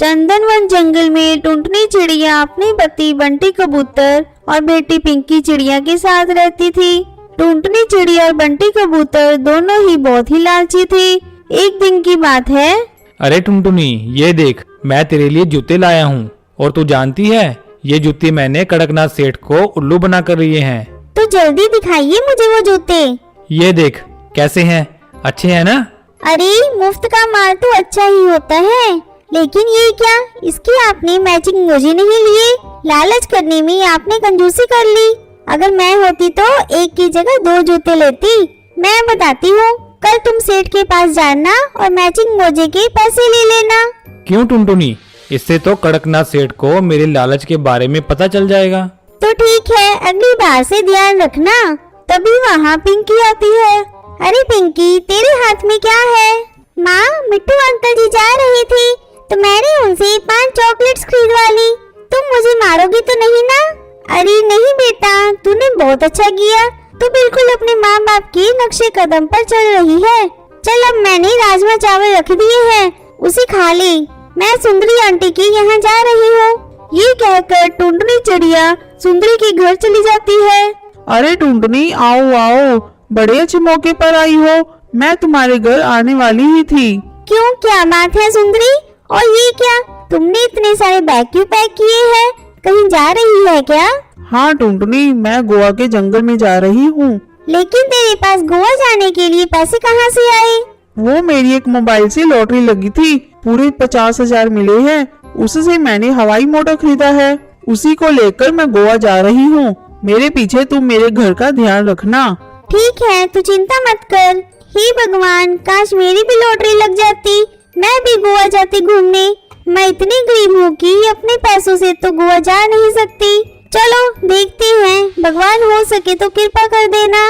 चंदनवन जंगल में टुनटुनी चिड़िया अपने पति बंटी कबूतर और बेटी पिंकी चिड़िया के साथ रहती थी। टुनटुनी चिड़िया और बंटी कबूतर दोनों ही बहुत ही लालची थे। एक दिन की बात है। अरे टुनटुनी, ये देख, मैं तेरे लिए जूते लाया हूँ। और तू जानती है, ये जूते मैंने कड़कनाथ सेठ को उल्लू बना कर लिए हैं। तो जल्दी दिखाइए मुझे वो जूते। ये देख कैसे हैं, अच्छे हैं ना? अरे मुफ्त का माल तो अच्छा ही होता है, लेकिन ये क्या, इसकी आपने मैचिंग मोजे नहीं लिए। लालच करने में आपने कंजूसी कर ली। अगर मैं होती तो एक की जगह 2 जूते लेती। मैं बताती हूँ, कल तुम सेठ के पास जाना और मैचिंग मोजे के पैसे ले लेना। क्यों टुनटुनी, इससे तो कड़कनाथ सेठ को मेरे लालच के बारे में पता चल जाएगा। तो ठीक है, अगली बार से ध्यान रखना। तभी वहाँ पिंकी आती है। अरे पिंकी, तेरे हाथ में क्या है? माँ, मिट्टू अंकल जी जा रहे थे तो मैंने उनसे 5 चॉकलेट्स खरीदवा ली। तुम मुझे मारोगी तो नहीं ना? अरे नहीं बेटा, तूने बहुत अच्छा किया। तू बिल्कुल अपने माँ बाप के नक्शे कदम पर चल रही है। चल, अब मैंने राजमा चावल रख दिए हैं, उसे खा ले। मैं सुंदरी आंटी के यहाँ जा रही हूँ। ये कहकर टुनटुनी चिड़िया सुंदरी के घर चली जाती है। अरे टुनटुनी, आओ आओ, बड़े अच्छे मौके पर आई हो। मैं तुम्हारे घर आने वाली ही थी। क्यों, क्या बात है सुंदरी? और ये क्या, तुमने इतने सारे बैग क्यों पैक किए हैं? कहीं जा रही है क्या? हाँ टुनटुनी, मैं गोवा के जंगल में जा रही हूँ। लेकिन तेरे पास गोवा जाने के लिए पैसे कहाँ से आए? वो मेरी एक मोबाइल से लॉटरी लगी थी, पूरे 50,000 मिले हैं। उससे मैंने हवाई मोटर खरीदा है, उसी को लेकर मैं गोवा जा रही हूँ। मेरे पीछे तुम मेरे घर का ध्यान रखना। ठीक है, तू चिंता मत कर। हे भगवान, काश मेरी भी लॉटरी लग जाती, मैं भी गोवा जाती घूमने। मैं इतनी गरीब हूँ कि अपने पैसों से तो गोवा जा नहीं सकती। चलो देखते हैं, भगवान हो सके तो कृपा कर देना।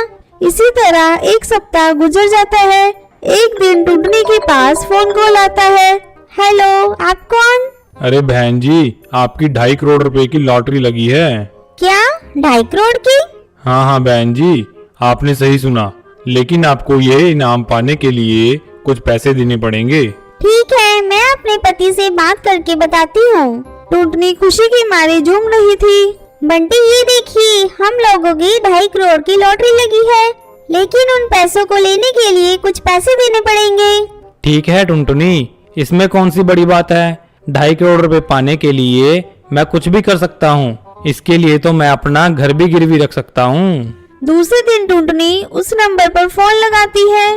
इसी तरह 1 सप्ताह गुजर जाता है। एक दिन टुनटुनी के पास फोन कॉल आता है। हेलो, आप कौन? अरे बहन जी, आपकी 2.5 करोड़ रुपए की लॉटरी लगी है। क्या, 2.5 करोड़ की? हाँ बहन जी, आपने सही सुना, लेकिन आपको ये इनाम पाने के लिए कुछ पैसे देने पड़ेंगे। ठीक है, मैं अपने पति से बात करके बताती हूँ। टुनटुनी खुशी के मारे झूम रही थी। बंटी, ये देखिए, हम लोगों की 2.5 करोड़ की लॉटरी लगी है, लेकिन उन पैसों को लेने के लिए कुछ पैसे देने पड़ेंगे। ठीक है टुनटुनी, इसमें कौन सी बड़ी बात है। 2.5 करोड़ रुपए पाने के लिए मैं कुछ भी कर सकता हूँ। इसके लिए तो मैं अपना घर भी गिरवी रख सकता हूँ। दूसरे दिन टुनटुनी उस नंबर पर फोन लगाती है।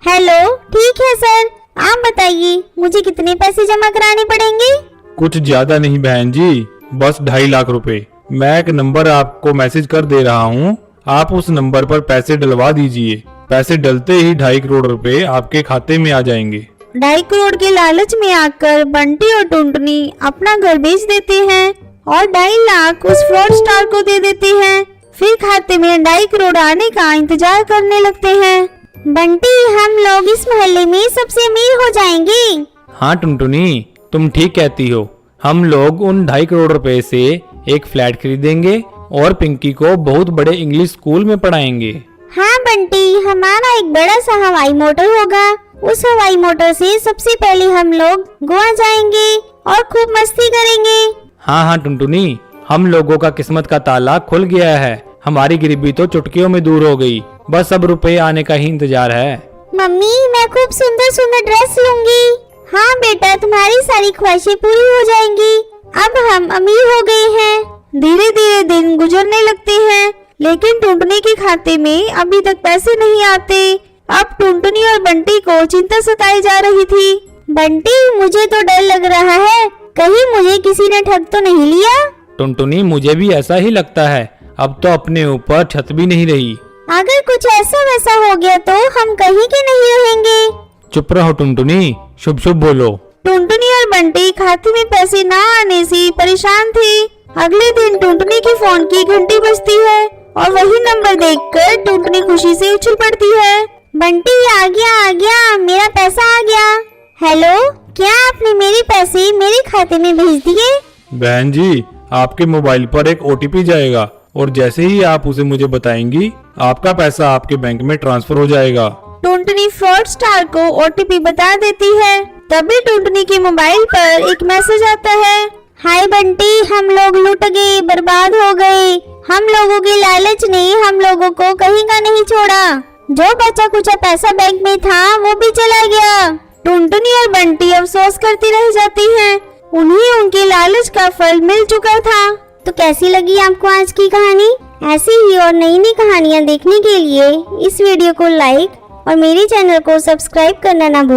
हेलो, ठीक है सर, आप बताइए मुझे कितने पैसे जमा कराने पड़ेंगे? कुछ ज्यादा नहीं बहन जी, बस 2.5 लाख रुपए। मैं एक नंबर आपको मैसेज कर दे रहा हूँ, आप उस नंबर पर पैसे डलवा दीजिए। पैसे डलते ही 2.5 करोड़ रुपए आपके खाते में आ जाएंगे। 2.5 करोड़ के लालच में आकर बंटी और टुनटुनी अपना घर बेच देते हैं और 2.5 लाख उस फ्रॉड स्टार को दे देते हैं। फिर खाते में 2.5 करोड़ आने का इंतजार करने लगते हैं। बंटी, हम लोग इस मोहल्ले में सबसे अमीर हो जाएंगे। हाँ टुनटुनी, तुम ठीक कहती हो। हम लोग उन 2.5 करोड़ रुपए से एक फ्लैट खरीदेंगे और पिंकी को बहुत बड़े इंग्लिश स्कूल में पढ़ाएंगे। हाँ बंटी, हमारा एक बड़ा सा हवाई मोटर होगा। उस हवाई मोटर से सबसे पहले हम लोग गोवा जाएंगे और खूब मस्ती करेंगे। हाँ टुनटुनी, हम लोगों का किस्मत का ताला खुल गया है। हमारी गरीबी तो चुटकियों में दूर हो गई, बस अब रुपए आने का ही इंतजार है। मम्मी, मैं खूब सुंदर सुंदर ड्रेस लूंगी। हाँ बेटा, तुम्हारी सारी ख्वाहिशें पूरी हो जाएंगी। अब हम अमीर हो गए हैं। धीरे धीरे दिन गुजरने लगते हैं, लेकिन टुनटुनी के खाते में अभी तक पैसे नहीं आते। अब टुनटुनी और बंटी को चिंता सताई जा रही थी। बंटी, मुझे तो डर लग रहा है, कहीं मुझे किसी ने ठग तो नहीं लिया। टुनटुनी, मुझे भी ऐसा ही लगता है। अब तो अपने ऊपर छत भी नहीं रही। अगर कुछ ऐसा वैसा हो गया तो हम कहीं के नहीं रहेंगे। चुप रहो टुनटुनी, शुभ शुभ बोलो। टुनटुनी और बंटी खाते में पैसे न आने से परेशान थे। अगले दिन टुनटुनी के फोन की घंटी बजती है और वही नंबर देखकर टुनटुनी खुशी से उछल पड़ती है। बंटी, आ गया, मेरा पैसा आ गया। हेलो, क्या आपने मेरे पैसे मेरे खाते में भेज दिए? बहन जी, आपके मोबाइल पर एक OTP जाएगा और जैसे ही आप उसे मुझे बताएंगी, आपका पैसा आपके बैंक में ट्रांसफर हो जाएगा। टुनटुनी फ्रॉडस्टर को ओटीपी बता देती है। तभी टुनटुनी के मोबाइल पर एक मैसेज आता है, हाय बंटी, हम लोग लूट गए, बर्बाद हो गए। हम लोगों की लालच ने हम लोगों को कहीं का नहीं छोड़ा। जो बचा कुचा पैसा बैंक में था वो भी चला गया। टुनटुनी और बंटी अफसोस करती रह जाती हैं। उन्हें उनकी लालच का फल मिल चुका था। तो कैसी लगी आपको आज की कहानी? ऐसी ही और नई नई कहानियाँ देखने के लिए इस वीडियो को लाइक और मेरे चैनल को सब्सक्राइब करना ना भूलें।